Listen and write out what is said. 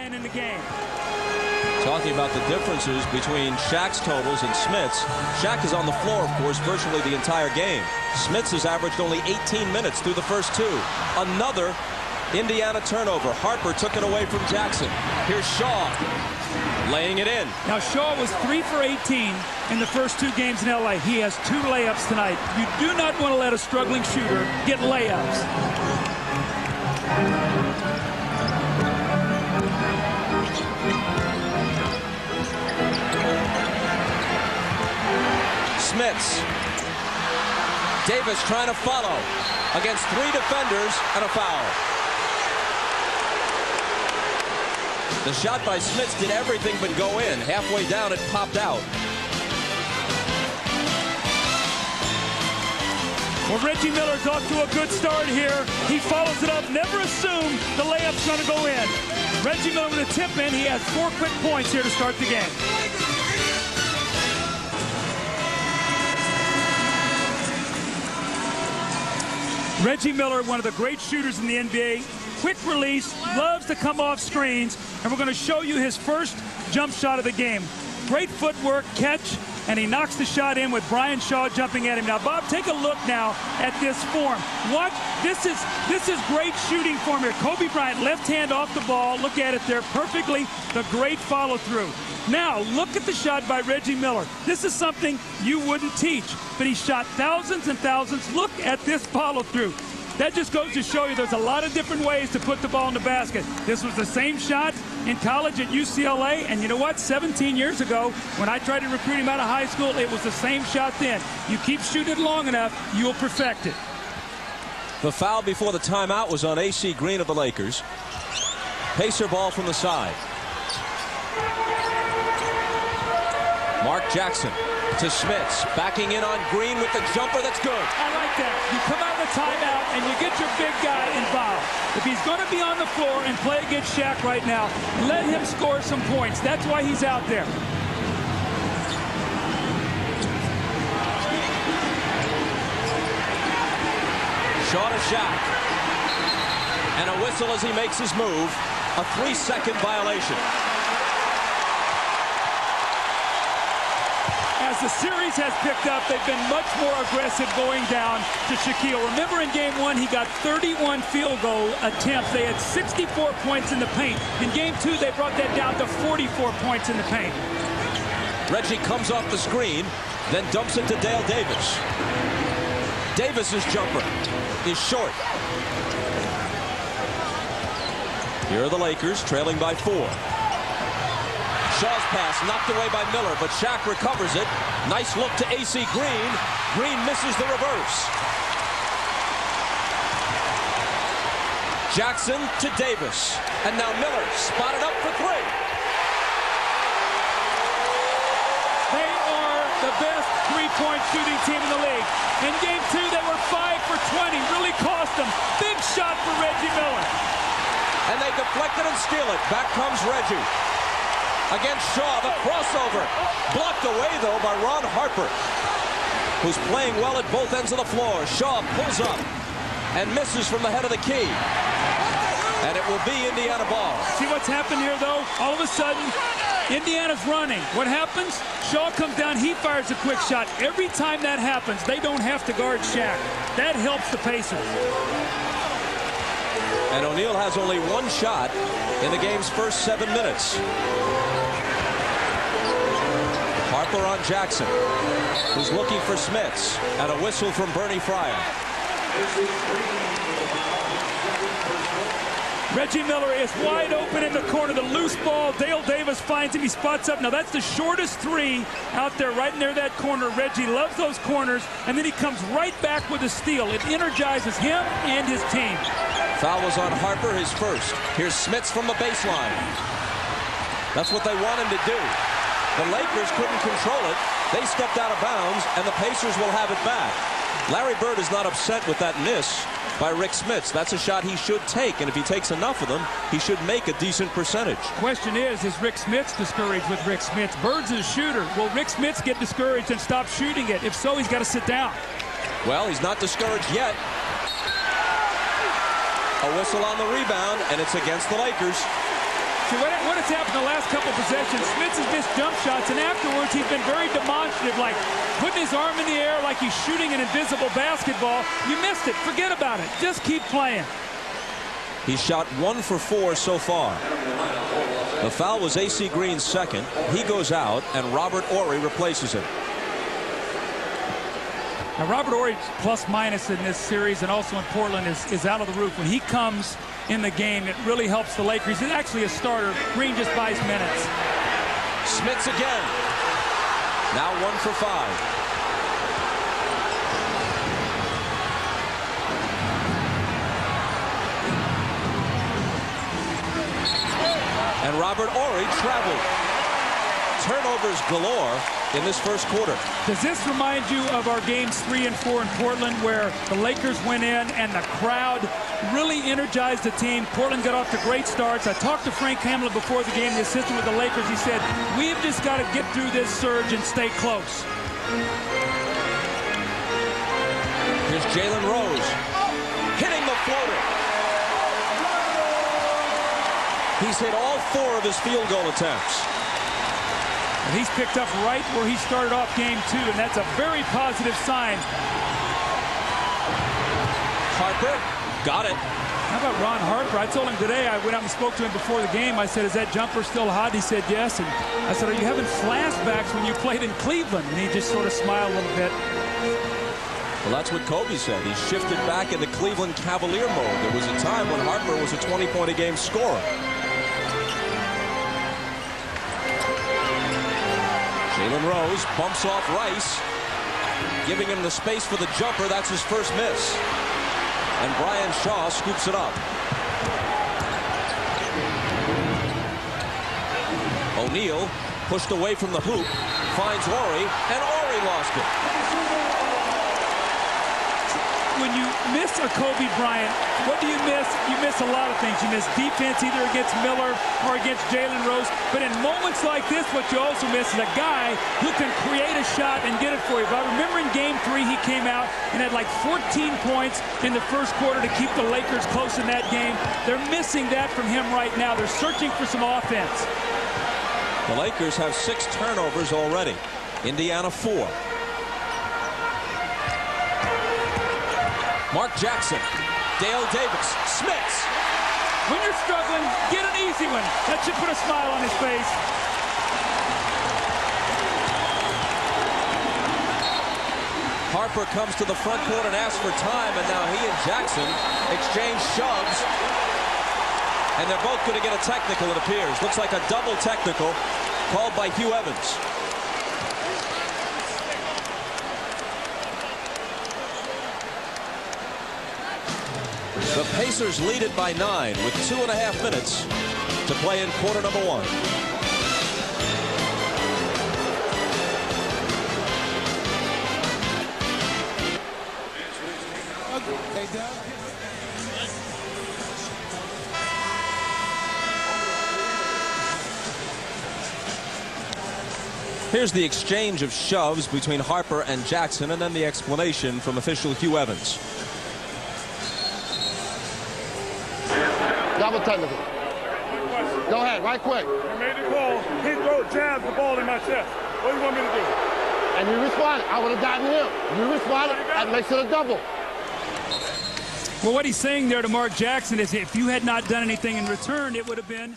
playing in the game. Talking about the differences between Shaq's totals and Smith's. Shaq is on the floor, of course, virtually the entire game. Smith's has averaged only 18 minutes through the first two. Another Indiana turnover. Harper took it away from Jackson. Here's Shaw laying it in. Now, Shaw was 3 for 18 in the first two games in L.A. He has 2 layups tonight. You do not want to let a struggling shooter get layups. Smiths. Davis trying to follow against 3 defenders and a foul. The shot by Smiths did everything but go in. Halfway down, it popped out. Well, Reggie Miller's off to a good start here. He follows it up. Never assume the layup's going to go in. Reggie Miller with a tip in. He has 4 quick points here to start the game. Reggie Miller, one of the great shooters in the NBA. Quick release, loves to come off screens, and we're going to show you his first jump shot of the game. Great footwork, catch, and he knocks the shot in with Brian Shaw jumping at him. Now, Bob, take a look now at this form. Watch, this is great shooting form here. Kobe Bryant, left hand off the ball. Look at it there perfectly. The great follow through. Now, look at the shot by Reggie Miller. This is something you wouldn't teach, but he shot thousands and thousands. Look at this follow through. That just goes to show you there's a lot of different ways to put the ball in the basket. This was the same shot in college at UCLA, and you know what? 17 years ago, when I tried to recruit him out of high school, it was the same shot then. You keep shooting it long enough, you'll perfect it. The foul before the timeout was on AC Green of the Lakers. Pacer ball from the side. Mark Jackson to Smiths, backing in on Green with the jumper. That's good. I like that. You come out of the timeout and you get your big guy involved. If he's going to be on the floor and play against Shaq right now, let him score some points. That's why he's out there. Shaw to Shaq. And a whistle as he makes his move. A 3-second violation. As the series has picked up, they've been much more aggressive going down to Shaquille. Remember in Game 1, he got 31 field goal attempts. They had 64 points in the paint. In Game 2, they brought that down to 44 points in the paint. Reggie comes off the screen, then dumps it to Dale Davis. Davis's jumper is short. Here are the Lakers, trailing by 4. Shaw's pass knocked away by Miller, but Shaq recovers it. Nice look to AC Green. Green misses the reverse. Jackson to Davis. And now Miller spotted up for 3. They are the best three-point shooting team in the league. In Game 2, they were 5 for 20. Really cost them. Big shot for Reggie Miller. And they deflect it and steal it. Back comes Reggie. Against Shaw, the crossover. Blocked away, though, by Ron Harper, who's playing well at both ends of the floor. Shaw pulls up and misses from the head of the key. And it will be Indiana ball. See what's happened here, though? All of a sudden, Indiana's running. What happens? Shaw comes down, he fires a quick shot. Every time that happens, they don't have to guard Shaq. That helps the Pacers. And O'Neal has only 1 shot in the game's first 7 minutes. Harper on Jackson, who's looking for Smiths, and a whistle from Bernie Fryer. Reggie Miller is wide open in the corner. The loose ball, Dale Davis finds him. He spots up. Now, that's the shortest 3 out there right near that corner. Reggie loves those corners, and then he comes right back with a steal. It energizes him and his team. Foul was on Harper, his first. Here's Smiths from the baseline. That's what they want him to do. The Lakers couldn't control it. They stepped out of bounds, and the Pacers will have it back. Larry Bird is not upset with that miss by Rick Smiths. That's a shot he should take, and if he takes enough of them, he should make a decent percentage. Question is Rick Smiths discouraged with Rick Smiths? Bird's a shooter. Will Rick Smiths get discouraged and stop shooting it? If so, he's got to sit down. Well, he's not discouraged yet. A whistle on the rebound, and it's against the Lakers. So what has happened the last couple possessions, Smits has missed jump shots, and afterwards he's been very demonstrative, like putting his arm in the air like he's shooting an invisible basketball. You missed it. Forget about it. Just keep playing. He's shot 1 for 4 so far. The foul was AC Green's second. He goes out, and Robert Horry replaces him. Now, Robert Horry's plus-minus in this series and also in Portland is out of the roof. When he comes in the game, it really helps the Lakers. He's actually a starter. Green just buys minutes. Smits again. Now 1 for 5. And Robert Horry traveled. Turnovers galore in this first quarter. Does this remind you of our games 3 and 4 in Portland, where the Lakers went in and the crowd really energized the team? Portland got off to great starts. I talked to Frank Hamlin before the game, the assistant with the Lakers. He said, we've just got to get through this surge and stay close. Here's Jalen Rose hitting the floater. He's hit all 4 of his field goal attempts. And he's picked up right where he started off game 2, and that's a very positive sign. Harper got it. How about Ron Harper? I told him today, I went out and spoke to him before the game. I said, is that jumper still hot? He said, yes. And I said, are you having flashbacks when you played in Cleveland? And he just sort of smiled a little bit. Well, that's what Kobe said. He shifted back into Cleveland Cavalier mode. There was a time when Harper was a 20-point-a-game scorer. Jalen Rose bumps off Rice, giving him the space for the jumper. That's his first miss. And Brian Shaw scoops it up. O'Neal pushed away from the hoop, finds Horry, and Horry lost it. When you miss a Kobe Bryant, what do you miss? You miss a lot of things. You miss defense either against Miller or against Jalen Rose. But in moments like this, what you also miss is a guy who can create a shot and get it for you. But I remember in game 3, he came out and had like 14 points in the first quarter to keep the Lakers close in that game. They're missing that from him right now. They're searching for some offense. The Lakers have 6 turnovers already. Indiana 4. Mark Jackson, Dale Davis, Smits. When you're struggling, get an easy one. That should put a smile on his face. Harper comes to the front court and asks for time, and now he and Jackson exchange shoves. And they're both going to get a technical, it appears. Looks like a double technical called by Hugh Evans. The Pacers lead it by 9 with 2.5 minutes to play in quarter number 1. Here's the exchange of shoves between Harper and Jackson, and then the explanation from official Hugh Evans. Double technical. Go ahead, right quick. He made the call. He jabs the ball in my chest. What do you want me to do? And you responded. I would have gotten him. You responded. That makes it a double. Well, what he's saying there to Mark Jackson is if you had not done anything in return, it would have been